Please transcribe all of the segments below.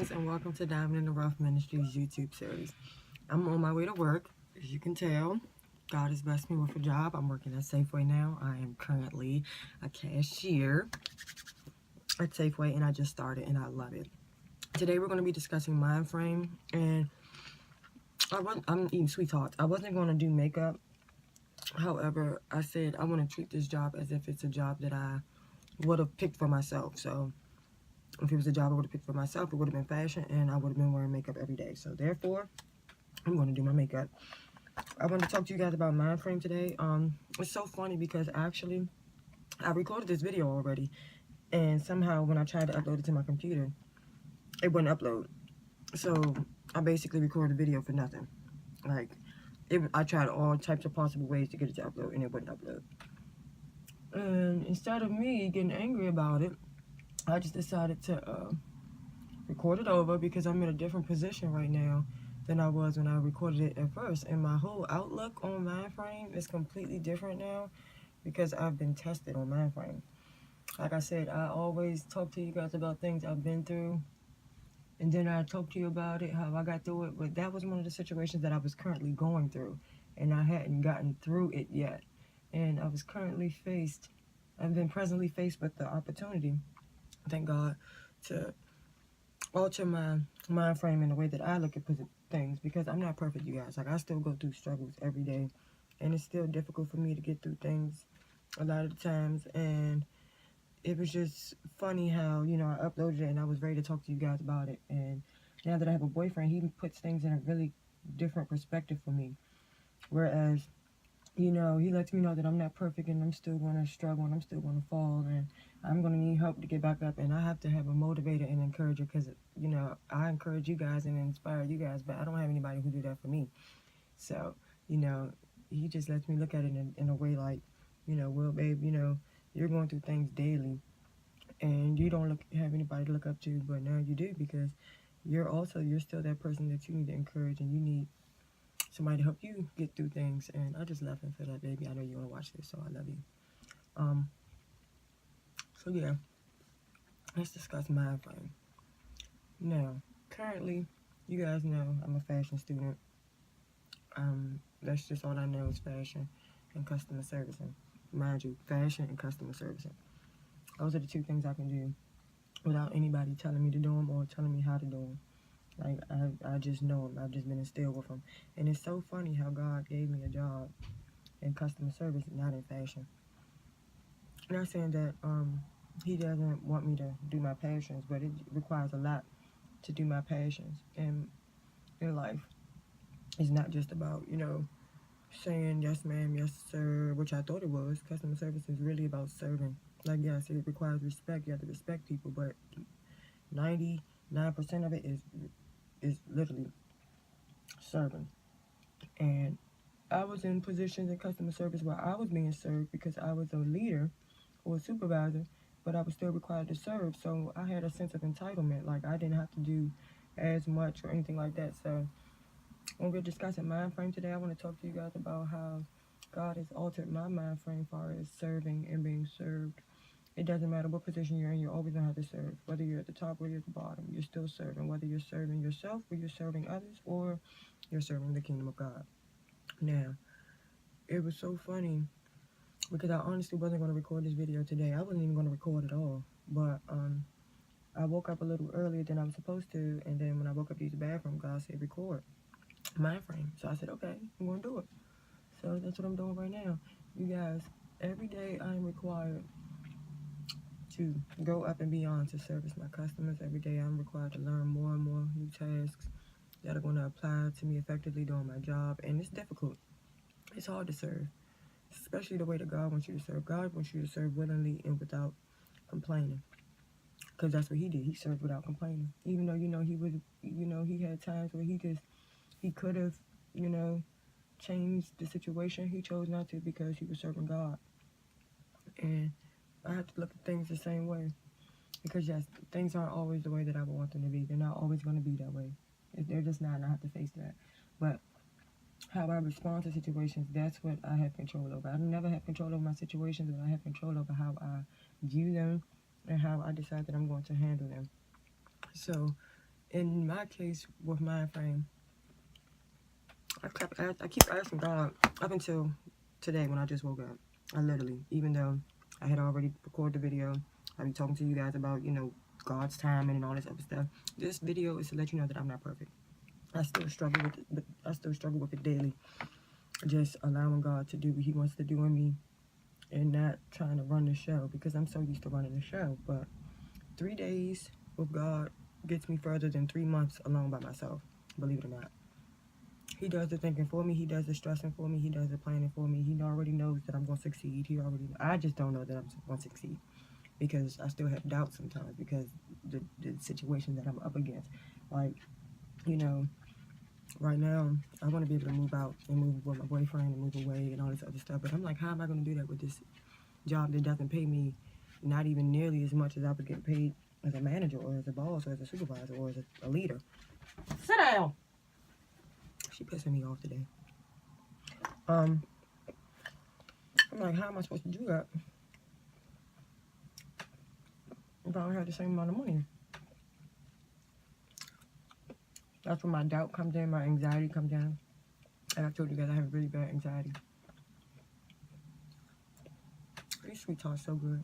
guys, and welcome to Diamond in the Rough Ministries YouTube series. I'm on my way to work. As you can tell, God has blessed me with a job. I'm working at Safeway now. I am currently a cashier at Safeway, and I just started, and I love it. Today, we're going to be discussing mind frame, and I'm eating sweet tarts. I wasn't going to do makeup. However, I said I want to treat this job as if it's a job that I would have picked for myself. So if it was a job I would have picked for myself, it would have been fashion, and I would have been wearing makeup every day. So therefore, I'm going to do my makeup. I want to talk to you guys about mind frame today. It's so funny because actually, I recorded this video already, and somehow when I tried to upload it to my computer, it wouldn't upload. So I basically recorded a video for nothing. Like, I tried all types of possible ways to get it to upload, and it wouldn't upload. And instead of me getting angry about it, I just decided to record it over because I'm in a different position right now than I was when I recorded it at first. And my whole outlook on mind frame is completely different now because I've been tested on mind frame. Like I said, I always talk to you guys about things I've been through, and then I talk to you about it, how I got through it. But that was one of the situations that I was currently going through, and I hadn't gotten through it yet. And I was I've been presently faced with the opportunity, thank God, to alter my mind frame in the way that I look at things, because I'm not perfect, you guys. Like, I still go through struggles every day, and it's still difficult for me to get through things a lot of the times. And it was just funny how, you know, I uploaded it and I was ready to talk to you guys about it. And now that I have a boyfriend, he puts things in a really different perspective for me. Whereas, you know, he lets me know that I'm not perfect and I'm still going to struggle and I'm still going to fall and I'm going to need help to get back up. And I have to have a motivator and encourager because, you know, I encourage you guys and inspire you guys, but I don't have anybody who do that for me. So, you know, he just lets me look at it in a way like, you know, well, babe, you know, you're going through things daily and you don't have anybody to look up to, but now you do, because you're still that person that you need to encourage, and you need somebody to help you get through things. And I just love him for that, baby. I know you want to watch this, so I love you. So yeah, let's discuss mind frame. Now, currently, you guys know I'm a fashion student. That's just all I know is fashion and customer servicing. Mind you, fashion and customer servicing. Those are the two things I can do without anybody telling me to do them or telling me how to do them. Like, I just know them. I've just been instilled with them. And it's so funny how God gave me a job in customer service, not in fashion. Not saying that he doesn't want me to do my passions, but it requires a lot to do my passions in life. It's not just about, you know, saying yes ma'am, yes sir, which I thought it was. Customer service is really about serving. Like, yes, it requires respect. You have to respect people, but 99% of it is literally serving. And I was in positions in customer service where I was being served because I was a leader or a supervisor, but I was still required to serve. So I had a sense of entitlement. Like, I didn't have to do as much or anything like that. So when we're discussing mind frame today, I want to talk to you guys about how God has altered my mind frame as far as serving and being served. It doesn't matter what position you're in, you're always going to have to serve. Whether you're at the top or you're at the bottom, you're still serving. Whether you're serving yourself or you're serving others or you're serving the kingdom of God. Now, it was so funny because I honestly wasn't going to record this video today. I wasn't even going to record at all. But I woke up a little earlier than I was supposed to. And then when I woke up to use the bathroom, God said record mind frame. So I said, okay, I'm going to do it. So that's what I'm doing right now. You guys, every day I am required to go up and beyond to service my customers. Every day I'm required to learn more and more new tasks that are going to apply to me effectively doing my job. And it's difficult. It's hard to serve, especially the way that God wants you to serve. God wants you to serve willingly and without complaining, because that's what he did. He served without complaining. Even though, you know, he had times where he could have, you know, changed the situation. He chose not to because he was serving God. And I have to look at things the same way. Because, yes, things aren't always the way that I would want them to be. They're not always going to be that way. They're just not, and I have to face that. But how I respond to situations, that's what I have control over. I never have control over my situations, but I have control over how I view them and how I decide that I'm going to handle them. So, in my case with mind frame, I keep asking God up until today when I just woke up. I literally, even though I had already recorded the video, I be talking to you guys about, you know, God's timing and all this other stuff. This video is to let you know that I'm not perfect. I still struggle with it, but I still struggle with it daily. Just allowing God to do what He wants to do in me, and not trying to run the show, because I'm so used to running the show. But 3 days with God gets me further than 3 months alone by myself, believe it or not. He does the thinking for me. He does the stressing for me. He does the planning for me. He already knows that I'm going to succeed. I just don't know that I'm going to succeed, because I still have doubts sometimes, because the situation that I'm up against. Like, you know, right now, I want to be able to move out and move with my boyfriend and move away and all this other stuff. But I'm like, how am I going to do that with this job that doesn't pay me not even nearly as much as I was getting paid as a manager or as a boss or as a supervisor or as a leader? Sit down. She pissing me off today. I'm like, how am I supposed to do that if I don't have the same amount of money? That's when my doubt comes in, my anxiety comes in. And I told you guys I have really bad anxiety. These sweet tarts so good.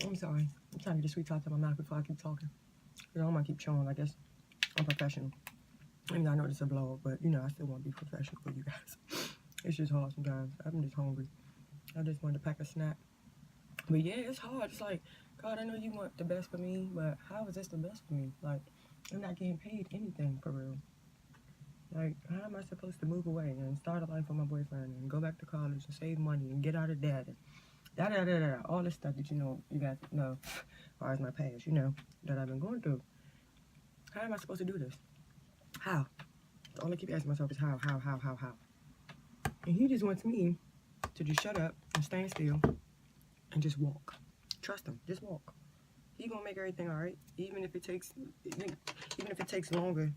I'm sorry. I'm trying to get the sweet tarts out of my mouth before I keep talking. I don't want to keep chewing. I guess I'm professional. I mean, I know this is a vlog, but, you know, I still want to be professional for you guys. It's just hard sometimes. I'm just hungry. I just wanted to pack a snack. But, yeah, it's hard. It's like, God, I know you want the best for me, but how is this the best for me? Like, I'm not getting paid anything for real. Like, how am I supposed to move away and start a life with my boyfriend and go back to college and save money and get out of debt and da-da-da-da, all this stuff that, you know, you guys know as far as my past, you know, that I've been going through. How am I supposed to do this? How? All I keep asking myself is how? And He just wants me to just shut up and stand still and just walk. Trust Him. Just walk. He's gonna make everything all right, even if it takes longer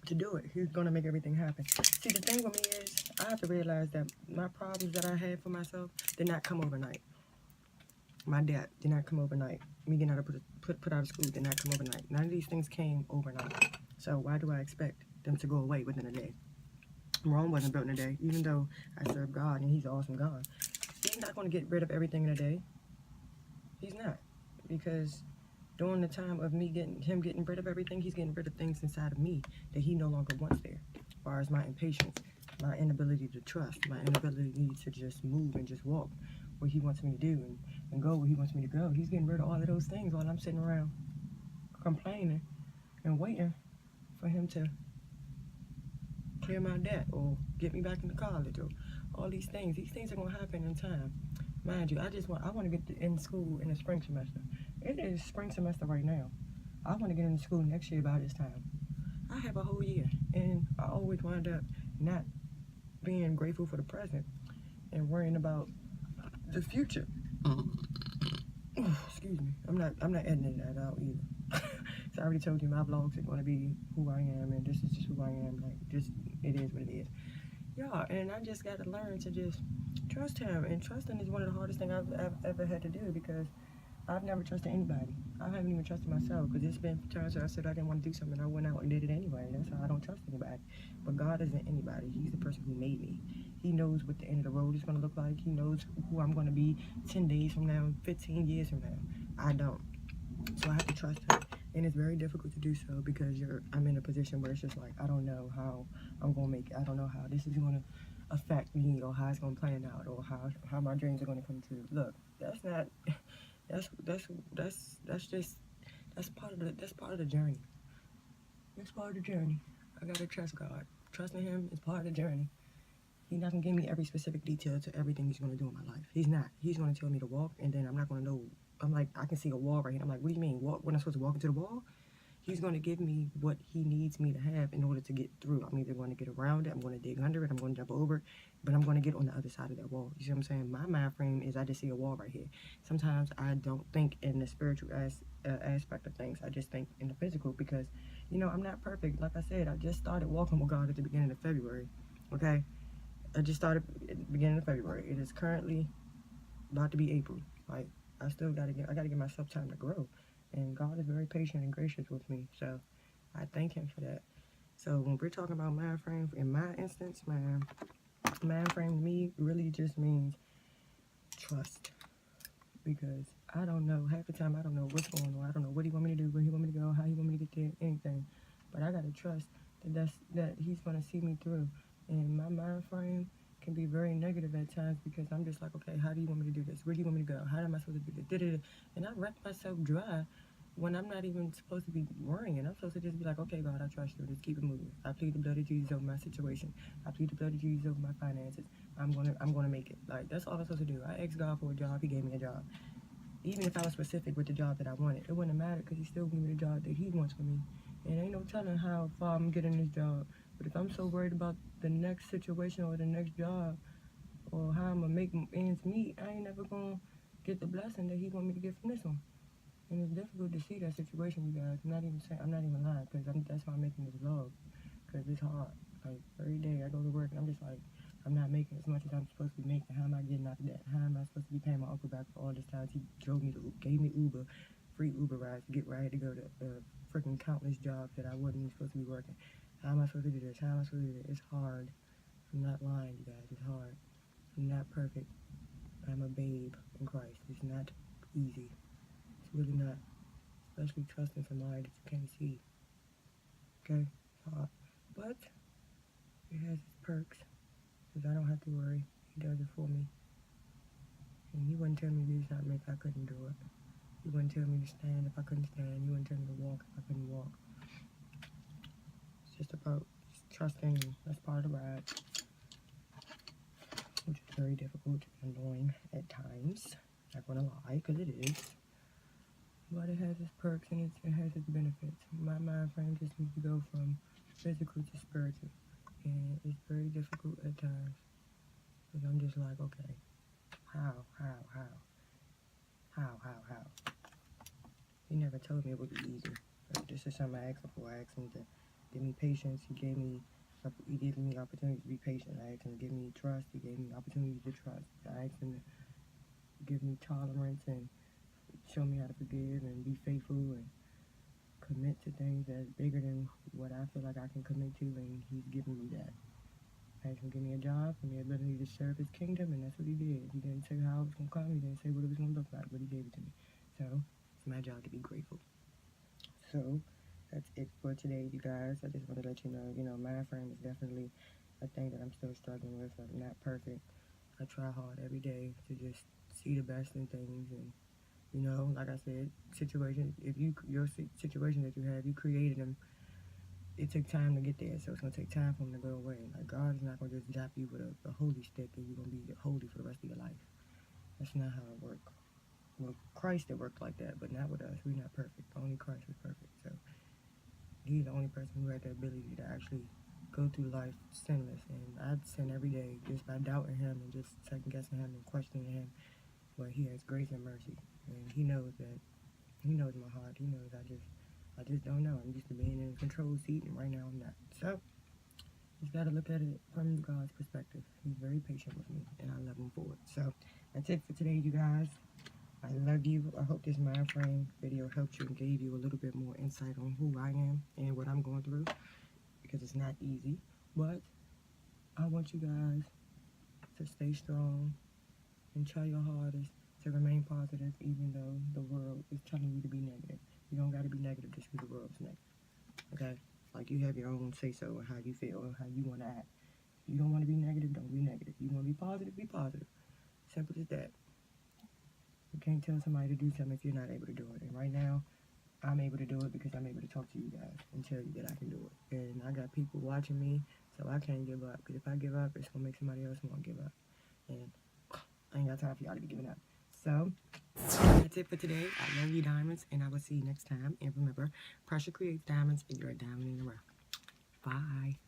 to do it. He's gonna make everything happen. See, the thing with me is, I have to realize that my problems that I had for myself did not come overnight. My debt did not come overnight. Me getting out of put out of school did not come overnight. None of these things came overnight. So why do I expect them to go away within a day? Rome wasn't built in a day, even though I serve God and He's an awesome God. He's not going to get rid of everything in a day. He's not. Because during the time of Him getting rid of everything, He's getting rid of things inside of me that He no longer wants there. As far as my impatience, my inability to trust, my inability to just move and just walk where He wants me to do and go where He wants me to go. He's getting rid of all of those things while I'm sitting around complaining and waiting for Him to clear my debt or get me back into college or all these things. These things are going to happen in time. Mind you, I want to get in school in the spring semester. It is spring semester right now. I want to get into school next year by this time. I have a whole year, and I always wind up not being grateful for the present and worrying about the future. Excuse me. I'm not editing that out either. So I already told you my vlogs are going to be who I am, and this is just who I am. Like, just, it is what it is. Yeah, and I just got to learn to just trust Him. And trusting is one of the hardest things I've ever had to do, because I've never trusted anybody. I haven't even trusted myself, because it's been times where I said I didn't want to do something, I went out and did it anyway. That's how I don't trust anybody. But God isn't anybody. He's the person who made me. He knows what the end of the road is going to look like. He knows who I'm going to be 10 days from now, 15 years from now. I don't. So I have to trust Him. And it's very difficult to do so, because I'm in a position where it's just like, I don't know how I'm going to make it. I don't know how this is going to affect me, or how it's going to plan out, or how my dreams are going to come true. Look, that's part of the journey. That's part of the journey. I got to trust God. Trusting Him is part of the journey. He's not going to give me every specific detail to everything He's going to do in my life. He's not. He's going to tell me to walk, and then I'm not going to know. I'm like, I can see a wall right here. I'm like, what do you mean? Walk? When I'm supposed to walk into the wall? He's going to give me what He needs me to have in order to get through. I'm either going to get around it, I'm going to dig under it, I'm going to jump over it, but I'm going to get on the other side of that wall. You see what I'm saying? My mind frame is I just see a wall right here. Sometimes I don't think in the spiritual aspect of things. I just think in the physical, because, you know, I'm not perfect. Like I said, I just started walking with God at the beginning of February, okay? I just started at the beginning of February. It is currently about to be April. Like, I got to give myself time to grow. And God is very patient and gracious with me. So I thank him for that. So when we're talking about mind frame, in my instance, mind frame to me really just means trust. Because I don't know, half the time I don't know what's going on. I don't know what he want me to do, where he want me to go, how he want me to get there, anything. But I gotta trust that he's gonna see me through. And my mind frame can be very negative at times because I'm just like, okay, how do you want me to do this? Where do you want me to go? How am I supposed to do this? And I wreck myself dry when I'm not even supposed to be worrying. I'm supposed to just be like, okay, God, I trust you. Just keep it moving. I plead the blood of Jesus over my situation. I plead the blood of Jesus over my finances. I'm gonna make it. Like, that's all I'm supposed to do. I asked God for a job. He gave me a job. Even if I was specific with the job that I wanted, it wouldn't matter because he still gave me the job that he wants for me. And ain't no telling how far I'm getting this job. But if I'm so worried about the next situation or the next job or how I'm gonna make ends meet, I ain't never gonna get the blessing that he want me to get from this one. And it's difficult to see that situation, you guys. I'm not even lying, because that's why I'm making this vlog. Because it's hard. Like, every day I go to work and I'm just like, I'm not making as much as I'm supposed to be making. How am I getting out of that? How am I supposed to be paying my uncle back for all this time? He gave me Uber, free Uber rides to get where I had to go to freaking countless jobs that I wasn't even supposed to be working. How am I supposed to do this? How am I supposed to do this? It's hard. I'm not lying, you guys. It's hard. I'm not perfect. I'm a babe in Christ. It's not easy. It's really not. Especially trusting somebody that you can't see. Okay? It's hard. But it has its perks. Because I don't have to worry. He does it for me. And he wouldn't tell me to do something if I couldn't do it. He wouldn't tell me to stand if I couldn't stand. He wouldn't tell me to walk if I couldn't walk. It's just about trusting him. That's part of the ride. Which is very difficult and annoying at times. Not gonna lie, because it is. But it has its perks and it has its benefits. My mind frame just needs to go from physical to spiritual. And it's very difficult at times. Because I'm just like, okay, how? He never told me it would be easy. But this is something I asked him for. I asked him to give me patience. He gave me opportunity to be patient. I asked him to give me trust. He gave me opportunity to trust. I asked him to give me tolerance and show me how to forgive and be faithful and commit to things that's bigger than what I feel like I can commit to, and he's giving me that. I asked him to give me a job and the ability to serve his kingdom, and that's what he did. He didn't say how it was going to come. He didn't say what it was going to look like, but he gave it to me. So it's my job to be grateful. So that's it for today, you guys. I just want to let you know, mind frame is definitely a thing that I'm still struggling with. I'm not perfect. I try hard every day to just see the best in things, and like I said, your situation that you have, you created them. It took time to get there, so it's going to take time for them to go away. Like, God is not going to just zap you with a holy stick and you're going to be holy for the rest of your life. That's not how it works. Well, Christ, it worked like that, but not with us. We're not perfect. Only Christ was perfect. So he's the only person who had the ability to actually go through life sinless. And I sin every day just by doubting him and just second guessing him and questioning him. But he has grace and mercy. And he knows that. He knows my heart. He knows I just don't know. I'm used to being in a control seat, and right now I'm not. So, just got to look at it from God's perspective. He's very patient with me, and I love him for it. So, that's it for today, you guys. I love you. I hope this mind frame video helped you and gave you a little bit more insight on who I am and what I'm going through, because it's not easy. But I want you guys to stay strong and try your hardest to remain positive, even though the world is telling you to be negative. You don't got to be negative just because the world's negative. Okay? Like, you have your own say-so on how you feel and how you want to act. If you don't want to be negative, don't be negative. You want to be positive, be positive. Simple as that. You can't tell somebody to do something if you're not able to do it. And right now, I'm able to do it because I'm able to talk to you guys and tell you that I can do it. And I got people watching me, so I can't give up. Because if I give up, it's going to make somebody else want to give up. And I ain't got time for y'all to be giving up. So, that's it for today. I love you, diamonds, and I will see you next time. And remember, pressure creates diamonds, and you're a diamond in the rough. Bye.